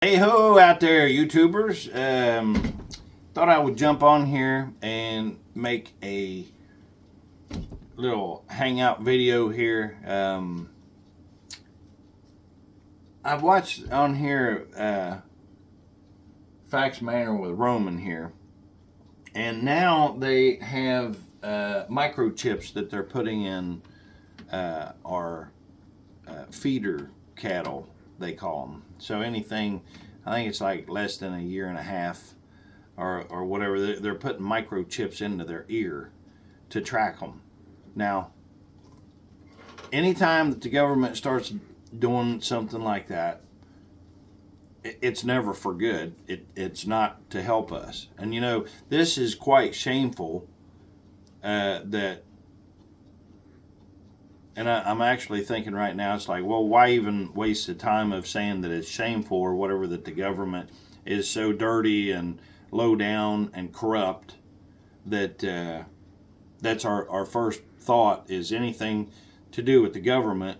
Hey ho out there, YouTubers. Thought I would jump on here and make a little hangout video here. I've watched on here Facts Manor with Roman here, and now they have microchips that they're putting in our feeder cattle, they call them. So anything, I think it's like less than a year and a half or whatever, they're putting microchips into their ear to track them. Now, anytime that the government starts doing something like that, it's never for good. It's not to help us. And you know, this is quite shameful that and I'm actually thinking right now, it's like, well, why even waste the time of saying that it's shameful or whatever, that the government is so dirty and low down and corrupt that that's our first thought is anything to do with the government,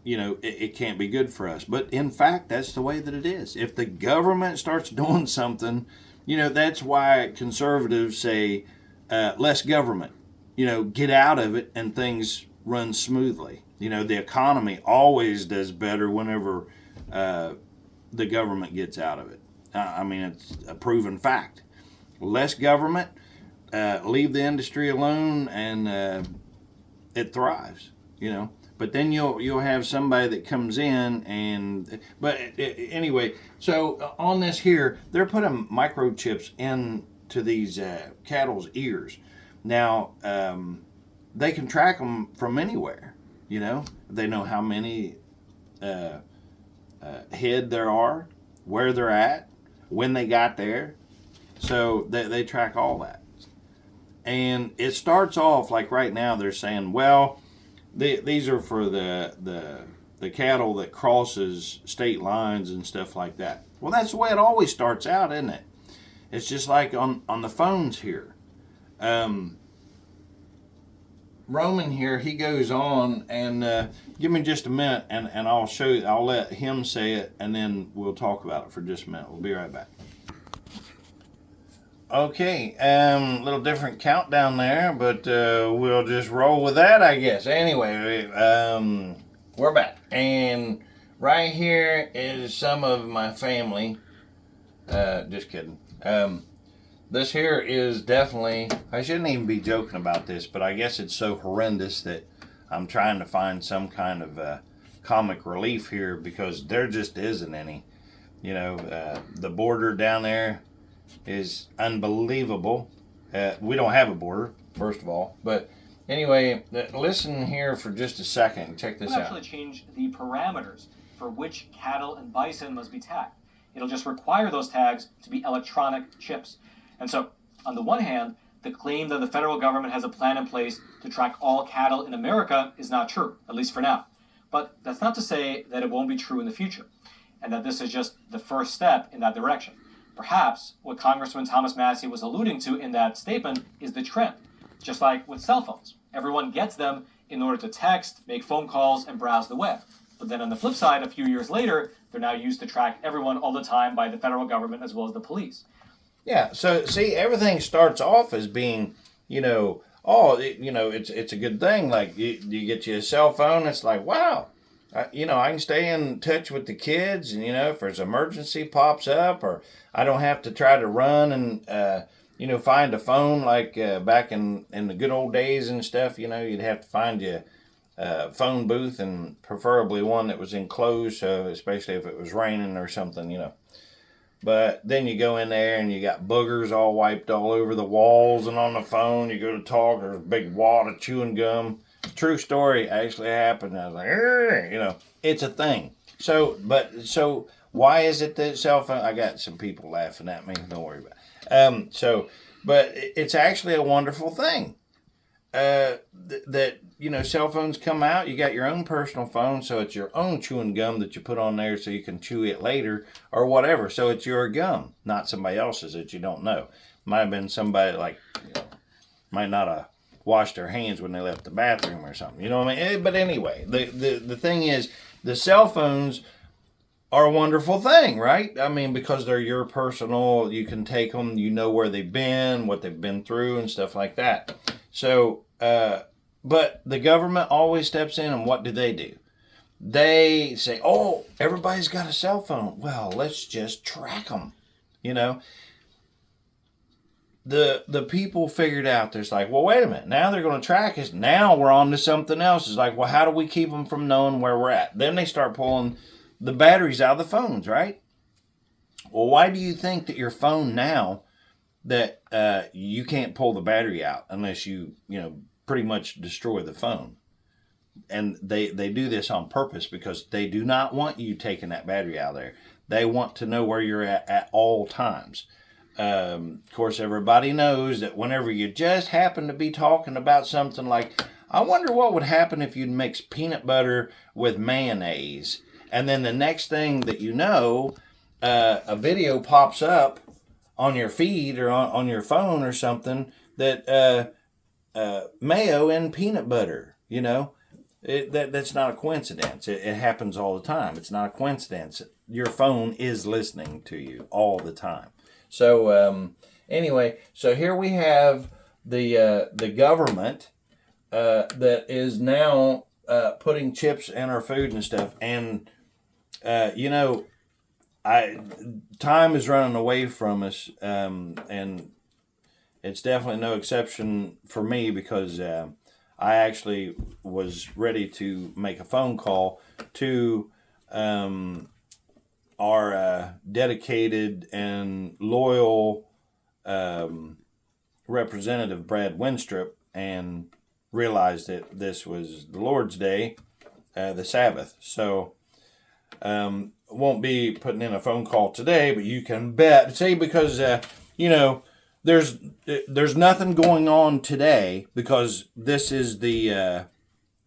you know, it can't be good for us. But in fact, that's the way that it is. If the government starts doing something, you know, that's why conservatives say less government, you know, get out of it and things run smoothly. You know, the economy always does better whenever the government gets out of it. I mean, it's a proven fact. Less government, leave the industry alone, and it thrives. You know, but then you'll have somebody that comes in and anyway. So on this here, they're putting microchips into these cattle's ears. Now. They can track them from anywhere. You know, they know how many head there are, where they're at, when they got there. So they track all that. And it starts off like right now they're saying, well, these are for the cattle that crosses state lines and stuff like that. Well, that's the way it always starts out, isn't it? It's just like on the phones here. Roman here, he goes on and give me just a minute and I'll show you, I'll let him say it and then we'll talk about it for just a minute. We'll be right back. Okay, little different countdown there, but we'll just roll with that, I guess. Anyway, we're back. And right here is some of my family. Just kidding. This here is definitely, I shouldn't even be joking about this, but I guess it's so horrendous that I'm trying to find some kind of comic relief here because there just isn't any. You know, the border down there is unbelievable. We don't have a border, first of all. But anyway, listen here for just a second. Check this out. It'll actually change the parameters for which cattle and bison must be tagged. It'll just require those tags to be electronic chips. And so, on the one hand, the claim that the federal government has a plan in place to track all cattle in America is not true, at least for now. But that's not to say that it won't be true in the future, and that this is just the first step in that direction. Perhaps what Congressman Thomas Massie was alluding to in that statement is the trend. Just like with cell phones, everyone gets them in order to text, make phone calls, and browse the web. But then on the flip side, a few years later, they're now used to track everyone all the time by the federal government as well as the police. Yeah, so see, everything starts off as being, you know, it's a good thing. Like you get you a cell phone, it's like, wow, I can stay in touch with the kids, and you know, if there's an emergency pops up, or I don't have to try to run and find a phone like back in the good old days and stuff. You know, you'd have to find you a phone booth, and preferably one that was enclosed, so especially if it was raining or something, you know. But then you go in there and you got boogers all wiped all over the walls and on the phone. You go to talk, there's a big wad of chewing gum. True story, actually happened. I was like, it's a thing. So why is it that cell phone? I got some people laughing at me. Don't worry about it. But it's actually a wonderful thing. That cell phones come out, you got your own personal phone, so it's your own chewing gum that you put on there so you can chew it later or whatever. So it's your gum, not somebody else's that you don't know. Might have been somebody might not have washed their hands when they left the bathroom or something. You know what I mean? But anyway, the thing is, the cell phones are a wonderful thing, right? I mean, because they're your personal, you can take them, you know where they've been, what they've been through, and stuff like that. So, but the government always steps in, and what do? They say, oh, everybody's got a cell phone. Well, let's just track them. You know, the people figured out, there's like, well, wait a minute, now they're going to track us. Now we're on to something else. It's like, well, how do we keep them from knowing where we're at? Then they start pulling the batteries out of the phones, right? Well, why do you think that your phone now, that you can't pull the battery out unless you pretty much destroy the phone? And they do this on purpose because they do not want you taking that battery out of there. They want to know where you're at all times. Of course, everybody knows that whenever you just happen to be talking about something like, I wonder what would happen if you'd mix peanut butter with mayonnaise. And then the next thing that you know, a video pops up on your feed or on your phone or something that mayo and peanut butter, that's not a coincidence. It happens all the time. It's not a coincidence. Your phone is listening to you all the time. So anyway, so here we have the government that is now putting chips in our food and stuff. And time is running away from us, and it's definitely no exception for me because I actually was ready to make a phone call to our dedicated and loyal representative, Brad Winstrip, and realized that this was the Lord's Day, the Sabbath. So won't be putting in a phone call today, but you can bet. See, because there's nothing going on today because this is the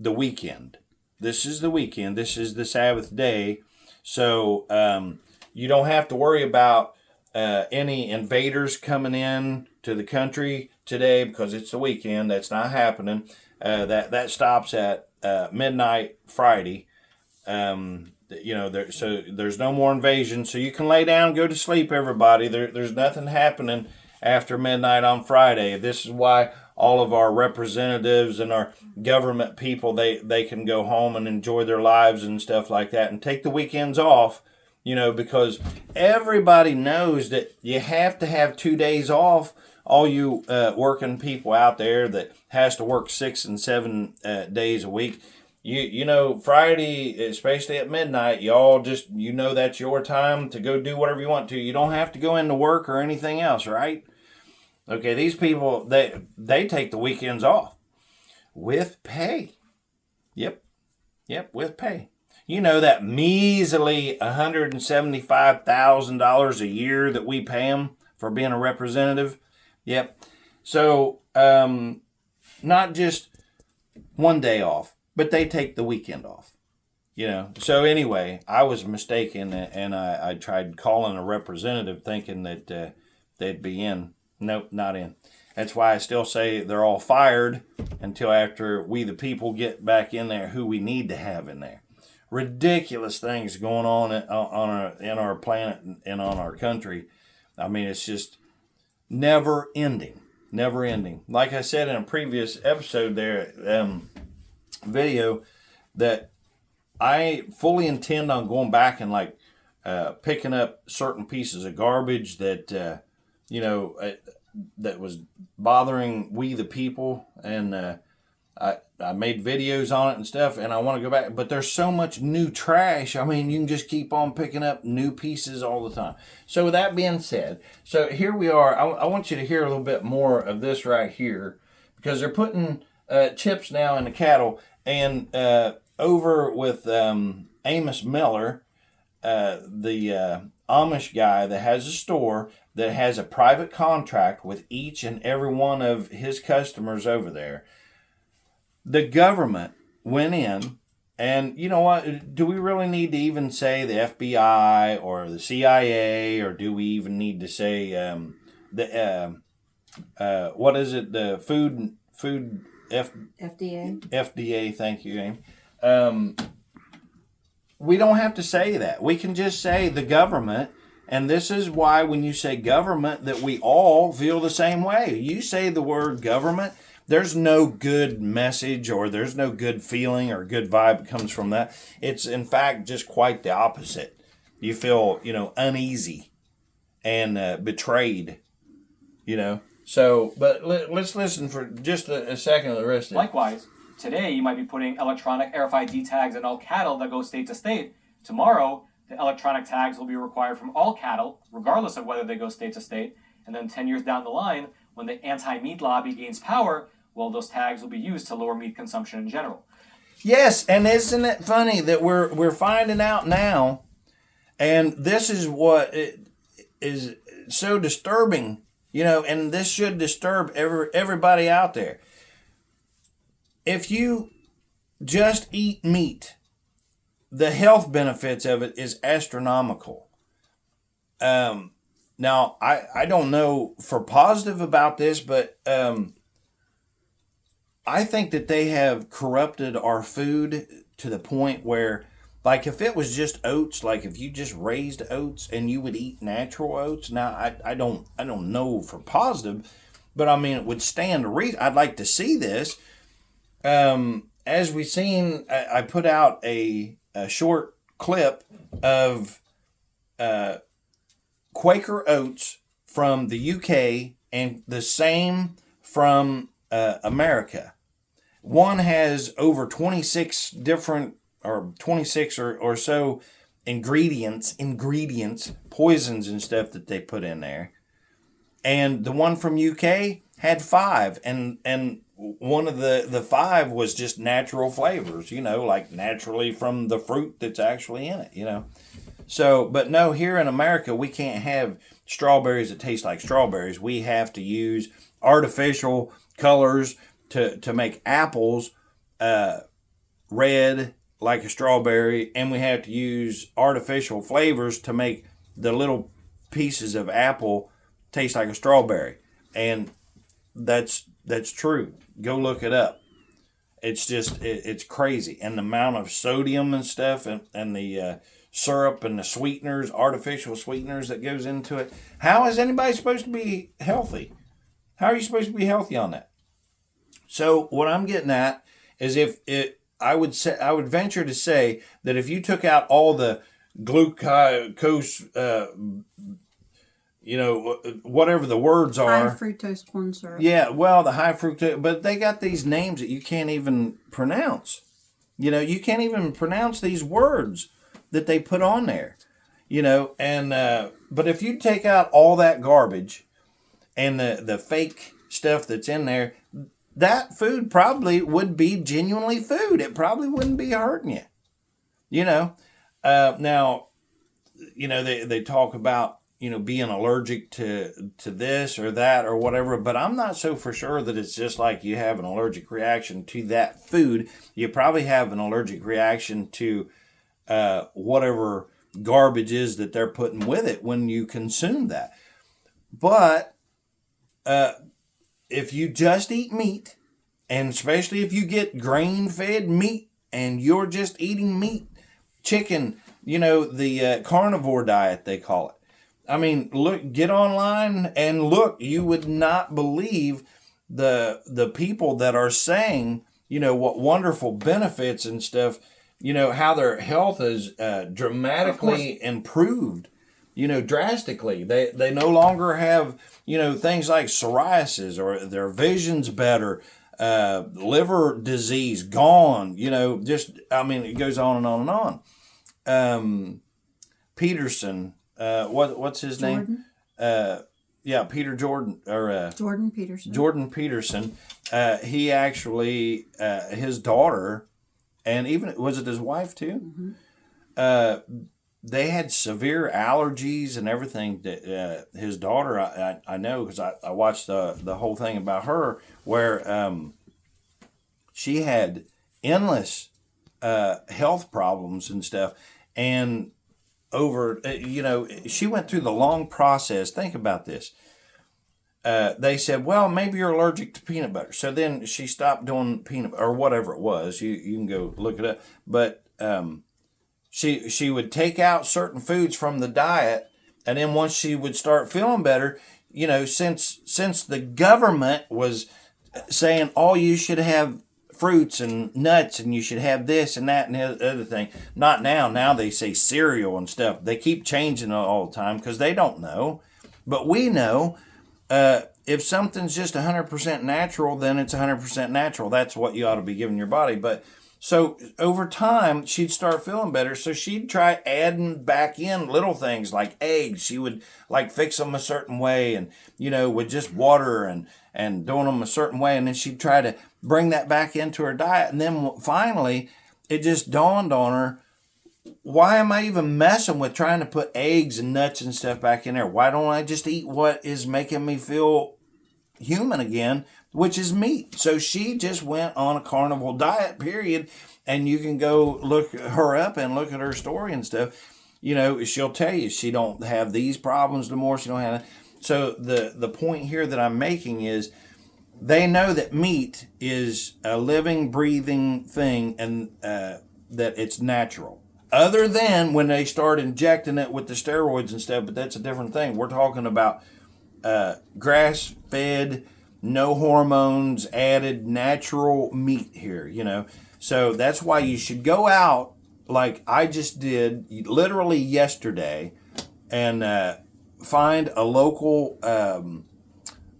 weekend. This is the weekend. This is the Sabbath day. So you don't have to worry about any invaders coming in to the country today because it's the weekend. That's not happening. That stops at midnight Friday. So there's no more invasion. So you can lay down, go to sleep, everybody. There's nothing happening after midnight on Friday. This is why all of our representatives and our government people, they can go home and enjoy their lives and stuff like that and take the weekends off, because everybody knows that you have to have 2 days off. All you working people out there that has to work 6 and 7 days a week, Friday, especially at midnight, y'all just, that's your time to go do whatever you want to. You don't have to go into work or anything else, right? Okay, these people, they take the weekends off with pay. Yep, with pay. That measly $175,000 a year that we pay them for being a representative. Yep. So, not just one day off, but they take the weekend off. So anyway, I was mistaken, and I tried calling a representative thinking that they'd be in. Nope, not in. That's why I still say they're all fired until after we the people get back in there who we need to have in there. Ridiculous things going on in our planet and on our country. I mean, it's just never ending. Like I said in a previous episode there, video, that I fully intend on going back and picking up certain pieces of garbage that that was bothering we the people, and I made videos on it and stuff, and I want to go back, but there's so much new trash. I mean, you can just keep on picking up new pieces all the time. So with that being said, so here we are. I want you to hear a little bit more of this right here, because they're putting chips now in the cattle, and over with Amos Miller, the Amish guy that has a store that has a private contract with each and every one of his customers over there. The government went in, and you know what? Do we really need to even say the FBI or the CIA, or do we even need to say what is it? The food FDA. FDA. Thank you, Amy. we don't have to say that. We can just say the government. And this is why when you say government, that we all feel the same way. You say the word government, there's no good message or there's no good feeling or good vibe that comes from that. It's in fact just quite the opposite. You feel, uneasy and betrayed, So, but let's listen for just a second of the rest of it. Likewise, today you might be putting electronic RFID tags on all cattle that go state to state. Tomorrow, the electronic tags will be required from all cattle, regardless of whether they go state to state. And then 10 years down the line, when the anti-meat lobby gains power, well, those tags will be used to lower meat consumption in general. Yes, and isn't it funny that we're finding out now, and this is what is so disturbing, and this should disturb everybody out there. If you just eat meat, the health benefits of it is astronomical. Now, I don't know for positive about this, but I think that they have corrupted our food to the point where, like, if it was just oats, like if you just raised oats and you would eat natural oats. Now, I don't know for positive, but I mean, it would stand to reason. I'd like to see this. As we've seen, I put out a short clip of Quaker Oats from the UK and the same from America. One has over 26 different or 26 or so ingredients, poisons and stuff that they put in there. And the one from UK had 5, and one of the 5 was just natural flavors, like naturally from the fruit that's actually in it, So, but no, here in America, we can't have strawberries that taste like strawberries. We have to use artificial colors to make apples red like a strawberry, and we have to use artificial flavors to make the little pieces of apple taste like a strawberry. And that's true. Go look it up. It's just, it's crazy. And the amount of sodium and stuff and the syrup and the sweeteners, artificial sweeteners that goes into it. How is anybody supposed to be healthy? How are you supposed to be healthy on that? So what I'm getting at is I would venture to say that if you took out all the glucose, whatever the words are. High fructose corn syrup. Yeah, well, the high fructose, but they got these names that you can't even pronounce. You can't even pronounce these words that they put on there. But if you take out all that garbage and the fake stuff that's in there, that food probably would be genuinely food. It probably wouldn't be hurting you. Now, they talk about, being allergic to this or that or whatever, but I'm not so for sure that it's just like you have an allergic reaction to that food. You probably have an allergic reaction to whatever garbage is that they're putting with it when you consume that. But if you just eat meat, and especially if you get grain-fed meat and you're just eating meat, chicken, the carnivore diet, they call it. I mean, look, get online and look. You would not believe the people that are saying, what wonderful benefits and stuff, how their health is dramatically improved, drastically. They no longer have, things like psoriasis, or their vision's better, liver disease gone, it goes on and on and on. Peterson, what's his Jordan? name? Peter Jordan, or Jordan Peterson. Jordan Peterson. He actually, his daughter, and even, was it his wife too? Mm-hmm. They had severe allergies and everything. That his daughter, I know, because I watched the whole thing about her, where she had endless health problems and stuff, and over, she went through the long process. Think about this. They said, well, maybe you're allergic to peanut butter. So then she stopped doing peanut, or whatever it was. You can go look it up. But she would take out certain foods from the diet, and then once she would start feeling better, since the government was saying, oh, you should have fruits and nuts and you should have this and that and the other thing. Not now. Now they say cereal and stuff. They keep changing it all the time because they don't know. But we know if something's just 100% natural, then it's 100% natural. That's what you ought to be giving your body. But so over time, she'd start feeling better. So she'd try adding back in little things like eggs. She would like fix them a certain way and, with just water and doing them a certain way. And then she'd try to bring that back into her diet. And then finally, it just dawned on her, why am I even messing with trying to put eggs and nuts and stuff back in there? Why don't I just eat what is making me feel human again, which is meat? So she just went on a carnivore diet, period. And you can go look her up and look at her story and stuff. She'll tell you she don't have these problems no more. She don't have. So the point here that I'm making is they know that meat is a living, breathing thing and that it's natural. Other than when they start injecting it with the steroids and stuff, but that's a different thing. We're talking about grass-fed, no hormones added, natural meat here, So that's why you should go out like I just did literally yesterday and find a local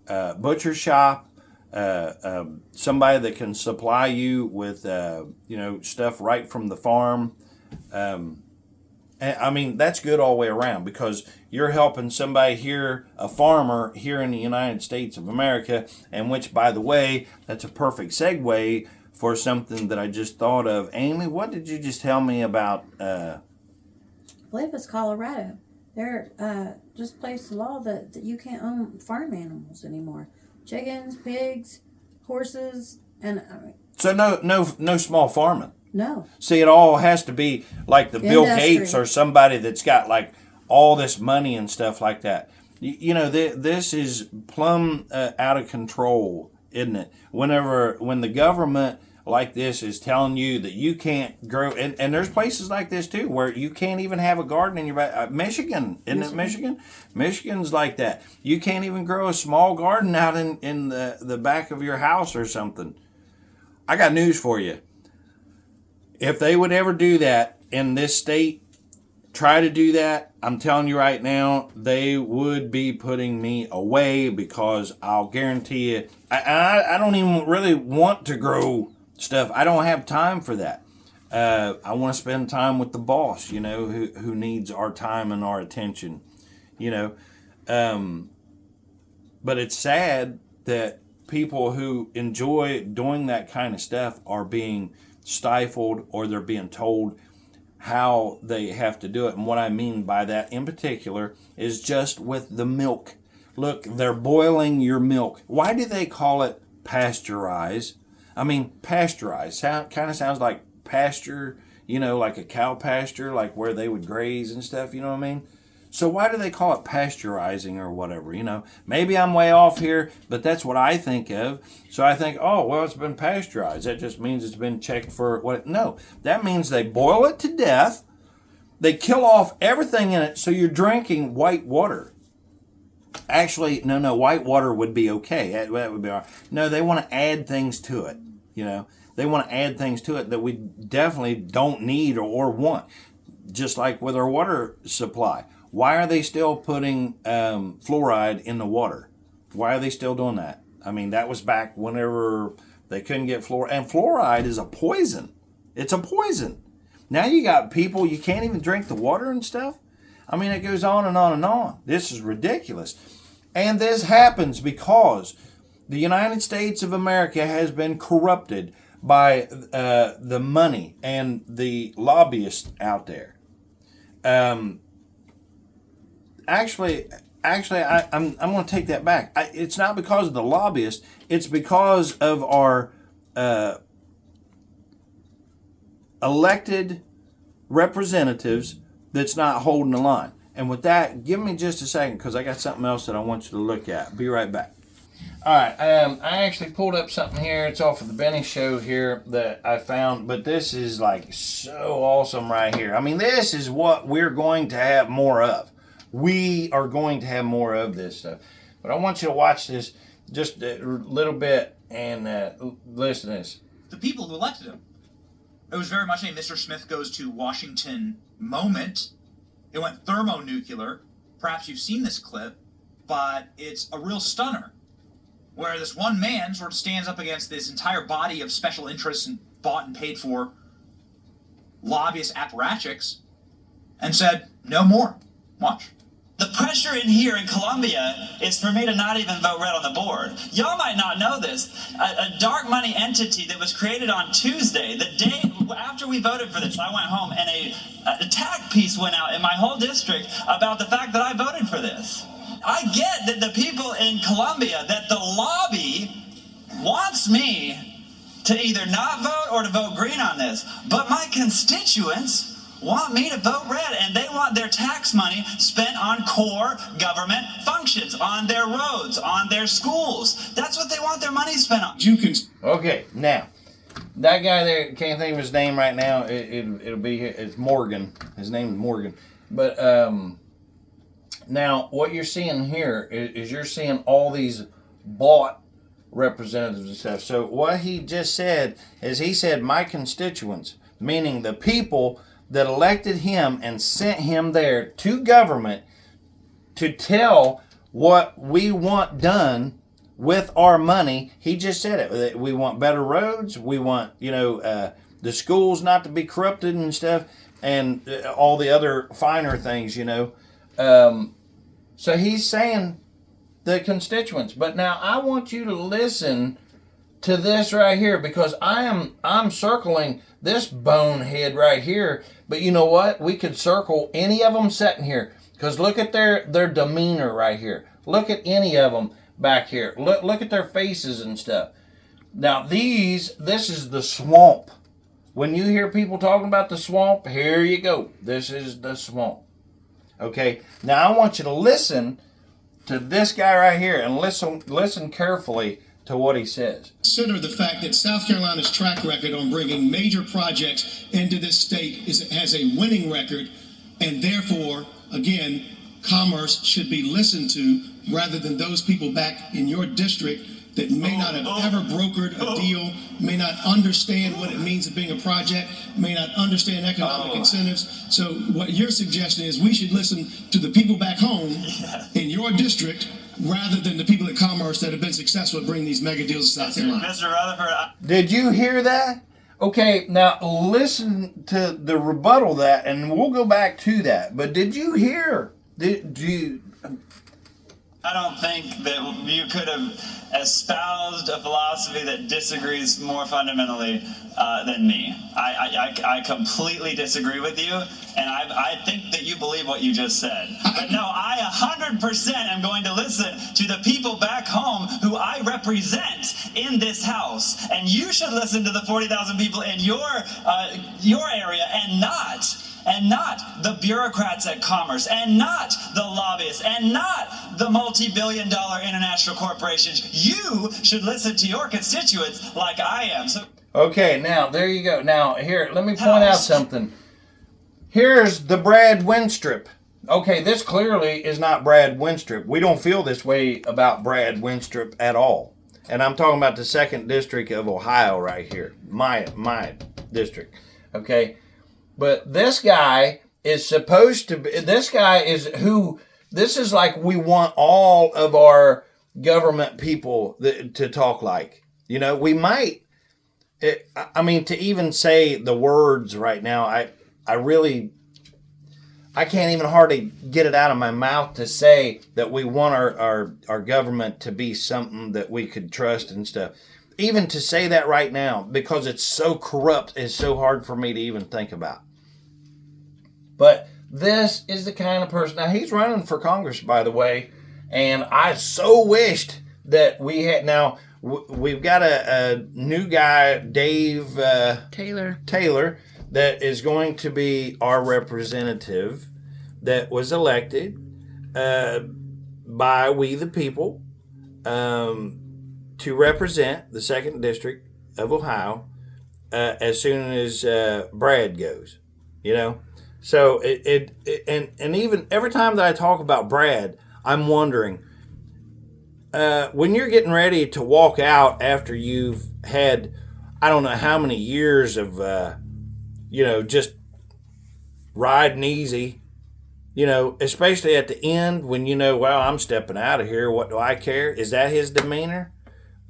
butcher shop, somebody that can supply you with, stuff right from the farm. I mean, that's good all the way around because you're helping somebody here, a farmer here in the United States of America, and which, by the way, that's a perfect segue for something that I just thought of. Amy, what did you just tell me about? I believe it's Colorado. They're just placed a law that you can't own farm animals anymore. Chickens, pigs, horses, and so no small farming. No. See, it all has to be like the Bill Industry. Gates or somebody that's got like all this money and stuff like that. This is plumb out of control, isn't it? When the government like this is telling you that you can't grow, and there's places like this too where you can't even have a garden in your back. Michigan, isn't it Michigan? Michigan's like that. You can't even grow a small garden out in the back of your house or something. I got news for you. If they would ever do that in this state, try to do that, I'm telling you right now, they would be putting me away because I'll guarantee you, I don't even really want to grow stuff. I don't have time for that. I want to spend time with the boss, who needs our time and our attention, But it's sad that people who enjoy doing that kind of stuff are being stifled or they're being told how they have to do it. And what I mean by that in particular is just with the milk. Look, they're boiling your milk. Why do they call it pasteurize? I mean, pasteurize kind of sounds like pasture, like a cow pasture, like where they would graze and stuff, you know what I mean? So why do they call it pasteurizing or whatever, Maybe I'm way off here, but that's what I think of. So I think, oh, well, it's been pasteurized. That just means it's been checked for what? No, that means they boil it to death. They kill off everything in it, so you're drinking white water. Actually, no, white water would be okay. That would be all right. No, they want to add things to it, They want to add things to it that we definitely don't need or want, just like with our water supply. Why are they still putting fluoride in the water? Why are they still doing that? I mean, that was back whenever they couldn't get fluoride. And fluoride is a poison. It's a poison. Now you got people, you can't even drink the water and stuff. I mean, it goes on and on and on. This is ridiculous. And this happens because the United States of America has been corrupted by the money and the lobbyists out there. Actually, I'm going to take that back. It's not because of the lobbyists. It's because of our elected representatives that's not holding the line. And with that, give me just a second because I got something else that I want you to look at. Be right back. All right, I actually pulled up something here. It's off of the Benny Show here that I found, but this is like so awesome right here. I mean, this is what we're going to have more of. We are going to have more of this stuff. But I want you to watch this just a little bit and listen to this. The people who elected him. It was very much a Mr. Smith goes to Washington moment. It went thermonuclear. Perhaps you've seen this clip, but it's a real stunner, where this one man sort of stands up against this entire body of special interests and bought and paid for lobbyist apparatchiks and said, no more. Watch. The pressure in here in Columbia is for me to not even vote red on the board. Y'all might not know this. A dark money entity that was created on Tuesday, the day after we voted for this, I went home and a attack piece went out in my whole district about the fact that I voted for this. I get that the people in Columbia, that the lobby wants me to either not vote or to vote green on this, but my constituents want me to vote red, and they want their tax money spent on core government functions, on their roads, on their schools. That's what they want their money spent on. Okay, now, that guy there, can't think of his name right now. It'll be, it's Morgan. His name is Morgan. But, now, what you're seeing here is you're seeing all these bought representatives and stuff. So what he just said is he said, my constituents, meaning the people that elected him and sent him there to government to tell what we want done with our money. He just said it. We want better roads. We want, the schools not to be corrupted and stuff, and all the other finer things, So he's saying the constituents. But now I want you to listen to this right here, because I'm circling this bonehead right here. But you know what? We could circle any of them sitting here, because look at their demeanor right here. Look at any of them back here. Look at their faces and stuff. Now this is the swamp. When you hear people talking about the swamp, here you go. This is the swamp. Okay, now I want you to listen to this guy right here and listen carefully to what he says. Consider the fact that South Carolina's track record on bringing major projects into this state has a winning record, and therefore, again, commerce should be listened to rather than those people back in your district that may not have ever brokered a deal, may not understand what it means of being a project, may not understand economic incentives. So what your suggestion is, we should listen to the people back home in your district rather than the people at Commerce that have been successful at bringing these mega deals to South Carolina. Mr. Rutherford, Did you hear that? Okay, now listen to the rebuttal of that, and we'll go back to that. But did you hear? I don't think that you could have espoused a philosophy that disagrees more fundamentally than me. I completely disagree with you, and I think that you believe what you just said. But no, I 100% am going to listen to the people back home who I represent in this house, and you should listen to the 40,000 people in your area, and not the bureaucrats at Commerce, and not the lobbyists, and not the multi-billion-dollar international corporations. You should listen to your constituents like I am. So, okay, now there you go. Now here, let me point out something. Here's the Brad Winstrip. Okay, this clearly is not Brad Winstrip. We don't feel this way about Brad Winstrip at all. And I'm talking about the 2nd District of Ohio right here. My district. Okay? But this guy is supposed to be, this is like we want all of our government people to talk like. We might, to even say the words right now, I can't even hardly get it out of my mouth to say that we want our government to be something that we could trust and stuff. Even to say that right now, because it's so corrupt, it's so hard for me to even think about. But this is the kind of person. Now, he's running for Congress, by the way, and I so wished that we had. Now, we've got a new guy, Dave Taylor, that is going to be our representative that was elected by we the people. to represent the 2nd District of Ohio as soon as Brad goes, you know? So and even every time that I talk about Brad, I'm wondering, when you're getting ready to walk out after you've had, I don't know how many years of, just riding easy, especially at the end when well, I'm stepping out of here. What do I care? Is that his demeanor?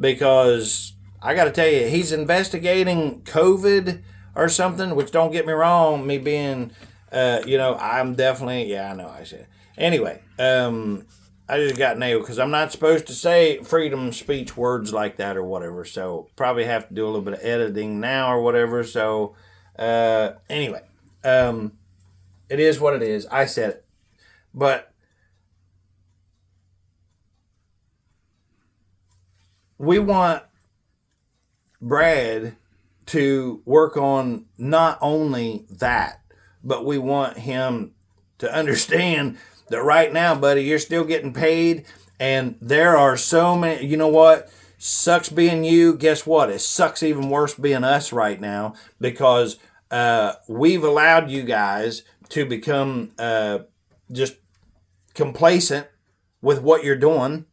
Because I got to tell you, he's investigating COVID or something, which don't get me wrong, me being, I'm definitely, I know I said. Anyway, I just got nailed because I'm not supposed to say freedom of speech words like that or whatever. So probably have to do a little bit of editing now or whatever. So anyway, it is what it is. I said it. But we want Brad to work on not only that, but we want him to understand that right now, buddy, you're still getting paid, and there are so many, you know what? Sucks being you. Guess what? It sucks even worse being us right now because we've allowed you guys to become just complacent with what you're doing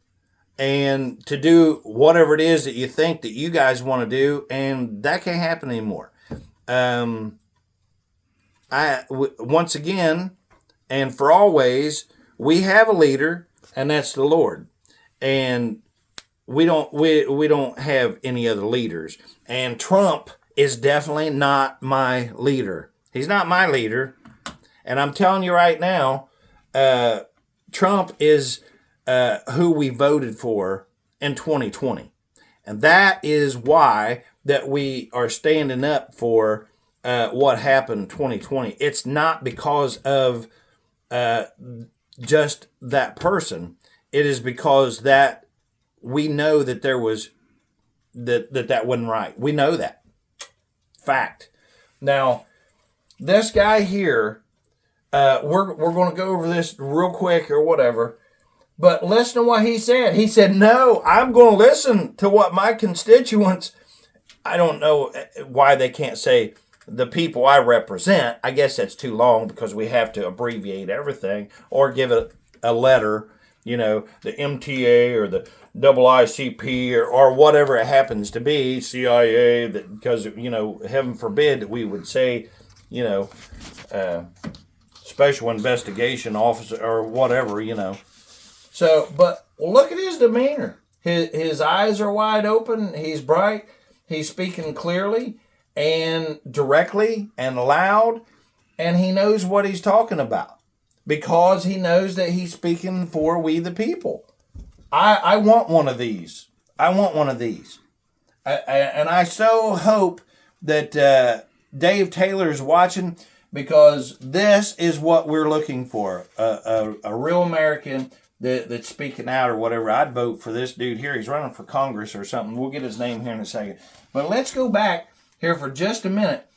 and to do whatever it is that you think that you guys want to do, and that can't happen anymore. Once again, and for always, we have a leader, and that's the Lord. And we don't have any other leaders. And Trump is definitely not my leader. He's not my leader. And I'm telling you right now, Trump is who we voted for in 2020. And that is why that we are standing up for what happened in 2020. It's not because of just that person. It is because that we know that there was that wasn't right. We know that. Fact. Now, this guy here, we're going to go over this real quick or whatever, but listen to what he said. He said, no, I'm going to listen to what my constituents, I don't know why they can't say the people I represent. I guess that's too long because we have to abbreviate everything or give it a letter, the MTA or the IICP or whatever it happens to be, CIA, that because, heaven forbid that we would say, special investigation officer or whatever, So, but look at his demeanor. His eyes are wide open. He's bright. He's speaking clearly and directly and loud, and he knows what he's talking about because he knows that he's speaking for we the people. I want one of these. I want one of these. And I so hope that Dave Taylor's watching because this is what we're looking for. A real American that's speaking out or whatever. I'd vote for this dude here. He's running for Congress or something. We'll get his name here in a second. But let's go back here for just a minute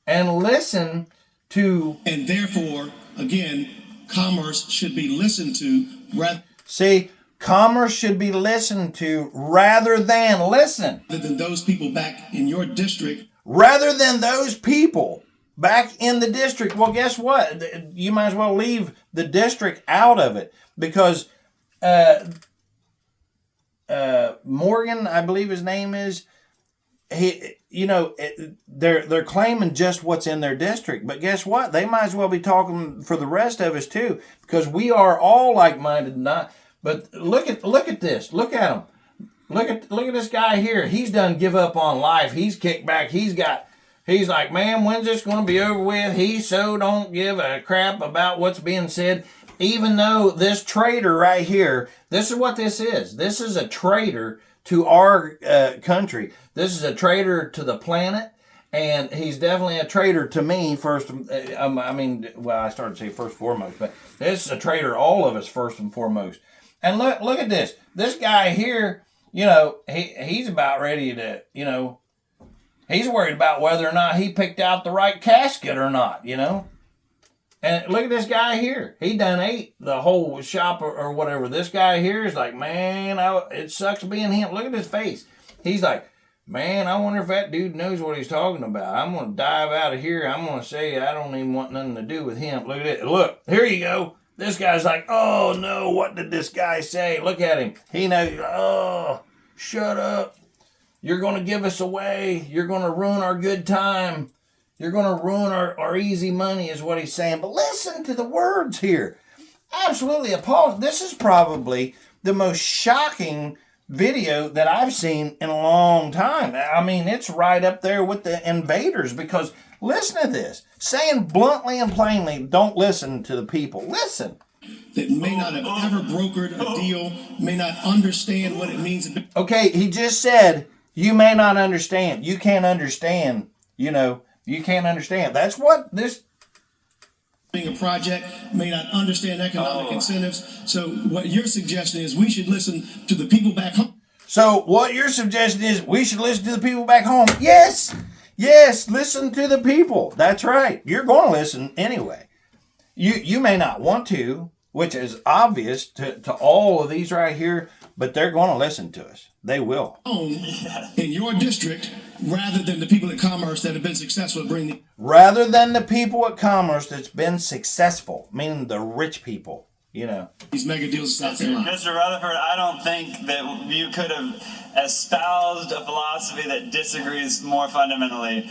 and listen to... And therefore, again, commerce should be listened to rather... See, commerce should be listened to rather than listen. Rather than those people back in your district. Rather than those people back in the district. Well, guess what? You might as well leave the district out of it because Morgan, I believe his name is, they're claiming just what's in their district. But guess what? They might as well be talking for the rest of us too because we are all like-minded. But look at this. Look at him. Look at this guy here. He's done give up on life. He's kicked back. He's like, man, when's this going to be over with? He so don't give a crap about what's being said. Even though this traitor right here, this is what this is. This is a traitor to our country. This is a traitor to the planet. And he's definitely a traitor to me first. I started to say first and foremost, but this is a traitor to all of us first and foremost. And look at this. This guy here, he's about ready to, he's worried about whether or not he picked out the right casket or not, And look at this guy here. He done ate the whole shop or whatever. This guy here is like, man, it sucks being him. Look at his face. He's like, man, I wonder if that dude knows what he's talking about. I'm going to dive out of here. I'm going to say I don't even want nothing to do with him. Look at it. Look, here you go. This guy's like, oh, no, what did this guy say? Look at him. He knows, oh, shut up. You're going to give us away. You're going to ruin our good time. You're going to ruin our easy money is what he's saying. But listen to the words here. Absolutely appalling. This is probably the most shocking video that I've seen in a long time. I mean, it's right up there with the invaders because listen to this. Saying bluntly and plainly, don't listen to the people. Listen. That may not have ever brokered a deal, may not understand what it means to be. Okay, he just said, you may not understand. You can't understand, you can't understand. That's what this Being a project, may not understand economic incentives. So what your suggestion is we should listen to the people back home. So what your suggestion is we should listen to the people back home. Yes, listen to the people. That's right. You're going to listen anyway. You may not want to, which is obvious to all of these right here, but they're going to listen to us. They will. In your district, rather than the people at Commerce that have been successful at bringing Rather than the people at Commerce that's been successful, meaning the rich people, these mega deals in South Carolina. Mr. Rutherford, I don't think that you could have espoused a philosophy that disagrees more fundamentally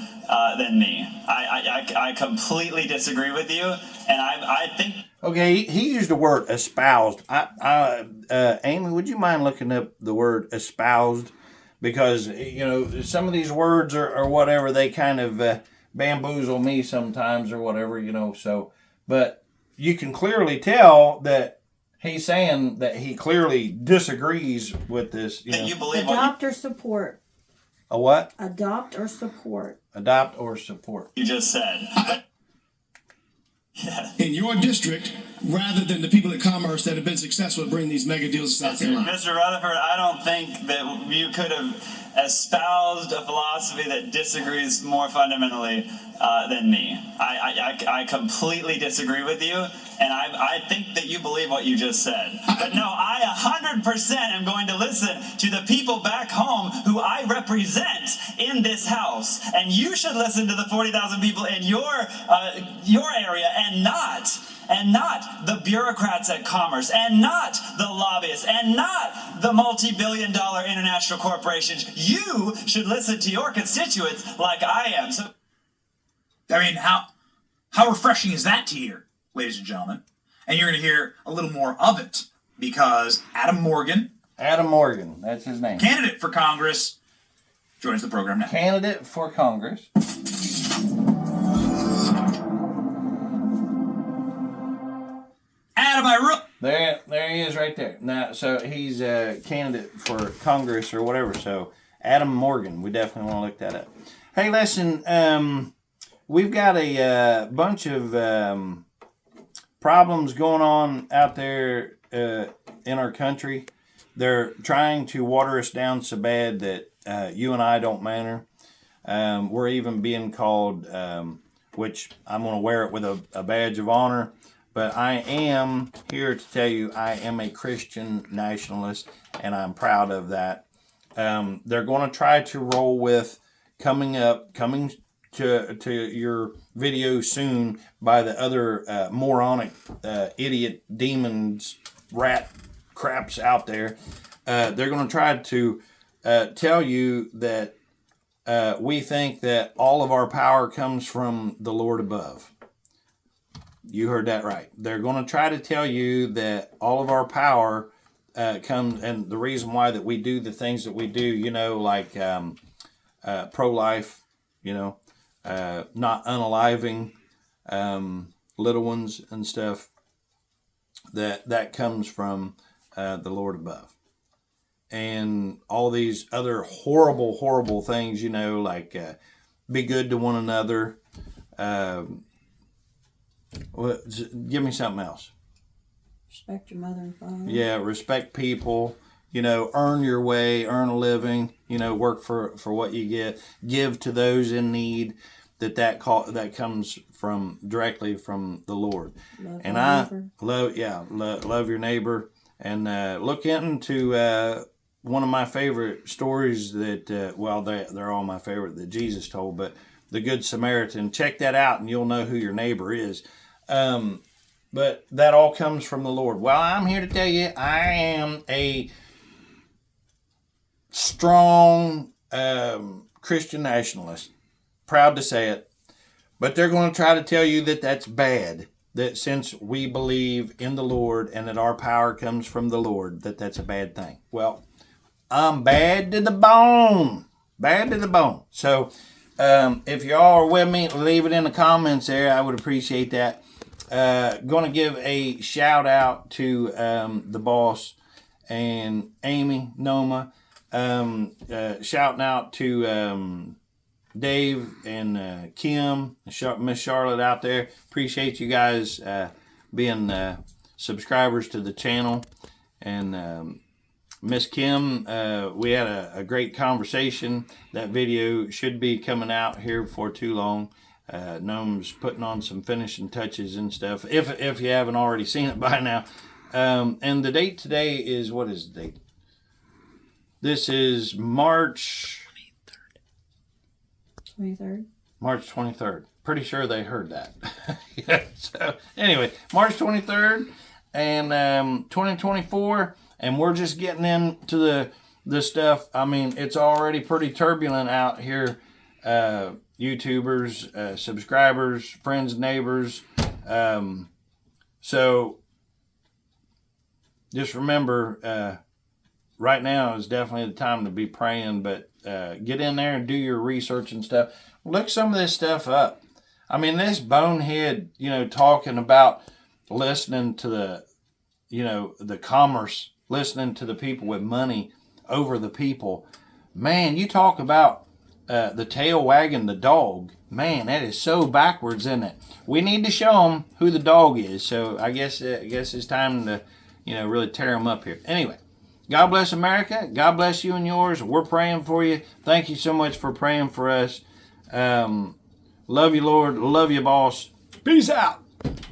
than me. I completely disagree with you, and I think... Okay, he used the word espoused. Amy, would you mind looking up the word espoused? Because, some of these words or whatever, they kind of bamboozle me sometimes or whatever, so. But you can clearly tell that he's saying that he clearly disagrees with this. that you believe Adopt or support. A what? Adopt or support. Adopt or support. you just said. In your district, rather than the people at Commerce that have been successful at bringing these mega deals to South Carolina. Mr. Rutherford, I don't think that you could have espoused a philosophy that disagrees more fundamentally than me. I completely disagree with you, and I think that you believe what you just said. But no, I 100% am going to listen to the people back home who I represent in this house, and you should listen to the 40,000 people in your area, and not the bureaucrats at Commerce, and not the lobbyists, and not the multi-billion-dollar international corporations. You should listen to your constituents like I am. So, I mean, how refreshing is that to hear, ladies and gentlemen? And you're going to hear a little more of it because Adam Morgan, that's his name. candidate for Congress, joins the program now. Candidate for Congress. Adam, There he is right there. Now, so he's a candidate for Congress or whatever. So Adam Morgan, we definitely want to look that up. Hey, listen, we've got a bunch of problems going on out there in our country. They're trying to water us down so bad that you and I don't matter. We're even being called, which I'm going to wear it with a badge of honor. But I am here to tell you I am a Christian nationalist, and I'm proud of that. They're going to try to roll with coming to your video soon by the other moronic idiot demons, rat craps out there. They're going to try to tell you that we think that all of our power comes from the Lord above. You heard that right. They're going to try to tell you that all of our power comes, and the reason why that we do the things that we do, like pro-life, not unaliving little ones and stuff, that comes from the Lord above. And all these other horrible, horrible things, like be good to one another. Give me something else. Respect your mother and father. Yeah, respect people. Earn your way, earn a living. Work for what you get. Give to those in need. that comes from directly from the Lord. Love And thy I neighbor. love your neighbor, and look into one of my favorite stories that well, they're all my favorite that Jesus told, but the Good Samaritan. Check that out, and you'll know who your neighbor is. But that all comes from the Lord. Well, I'm here to tell you, I am a strong Christian nationalist. Proud to say it. But they're going to try to tell you that that's bad. That since we believe in the Lord and that our power comes from the Lord, that that's a bad thing. Well, I'm bad to the bone. Bad to the bone. So if y'all are with me, leave it in the comments there. I would appreciate that. Going to give a shout out to the boss and Amy, Noma. Shouting out to Dave and Kim, Miss Charlotte out there. Appreciate you guys being subscribers to the channel. And Miss Kim, we had a great conversation. That video should be coming out here before too long. Noam's putting on some finishing touches and stuff, if you haven't already seen it by now. And the date today is, what is the date? This is March 23rd. March 23rd. Pretty sure they heard that. Yeah, so anyway, March 23rd and 2024, and we're just getting into the stuff. I mean, it's already pretty turbulent out here. YouTubers, subscribers, friends, neighbors. So just remember, right now is definitely the time to be praying, but get in there and do your research and stuff. Look some of this stuff up. I mean, this bonehead, talking about listening to the commerce, listening to the people with money over the people. Man, you talk about the tail wagging the dog. Man, that is so backwards, isn't it? We need to show them who the dog is. So I guess it's time to, really tear them up here. Anyway, God bless America. God bless you and yours. We're praying for you. Thank you so much for praying for us. Love you, Lord. Love you, boss. Peace out.